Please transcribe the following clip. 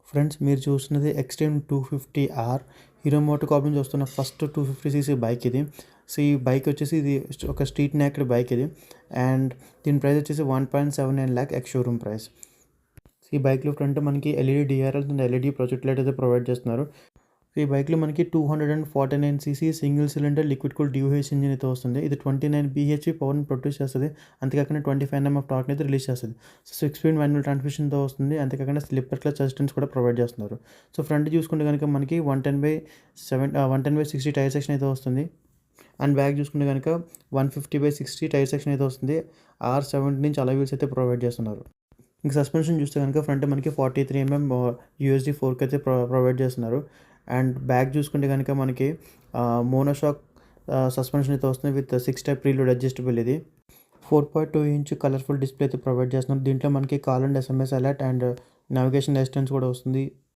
Friends మీరు చూస్తున్నది extreme 250R hero MotoCorp నుంచి వస్తున్న ఫస్ట్ 250cc బైక్ ఇది. సో ఈ బైక్ వచ్చేసి ఇది ఒక స్ట్రీట్ నేక్డ్ బైక్ ఇది. అండ్ దీని ప్రైస్ వచ్చేసి 1.79 lakh ఎక్స్ షోరూమ్ ప్రైస్. ఈ బైక్లో ఫ్రంట్ మనకి LED DRL and LED project light అయితే ప్రొవైడ్ చేస్తున్నారు. ఈ బైక్లో మనకి 249cc single cylinder liquid cooled డ్యూహెచ్ ఇంజిన్ అయితే వస్తుంది. ఇది 29 bhp పవర్ని ప్రొడ్యూస్ చేస్తుంది. అంతేకాకుండా 25 Nm ఆఫ్ టార్క్ని అయితే రిలీజ్ చేస్తుంది. సో 6-speed మాన్యువల్ ట్రాన్స్మిషన్తో వస్తుంది. అంతేకాకుండా స్లిప్పర్ క్లచ్ అసిస్టెన్స్ కూడా ప్రొవైడ్ చేస్తున్నారు. సో ఫ్రంట్ చూసుకుంటే కనుక మనకి 110/60 టైర్ సెక్షన్ అయితే వస్తుంది. అండ్ బ్యాక్ చూసుకుంటే కనుక 150/60 టైర్ సెక్షన్ అయితే వస్తుంది. R17 ఇంచ్ అలా వీల్స్ అయితే ప్రొవైడ్ చేస్తున్నారు. ఇంక సస్పెన్షన్ చూస్తే కనుక ఫ్రంట్ మనకి 43 mm యూఎస్డి ఫోర్క్ అయితే ప్రొవైడ్ చేస్తున్నారు. అండ్ బ్యాక్ చూసుకుంటే కనుక మనకి మోనోషాక్ సస్పెన్షన్ అయితే వస్తుంది విత్ 6 type ప్రీలోడ్ అడ్జస్టబుల్. ఇది 4.2 inch కలర్ఫుల్ డిస్ప్లే అయితే ప్రొవైడ్ చేస్తున్నారు. దీంట్లో మనకి call and SMS alert and navigation assistance కూడా వస్తుంది.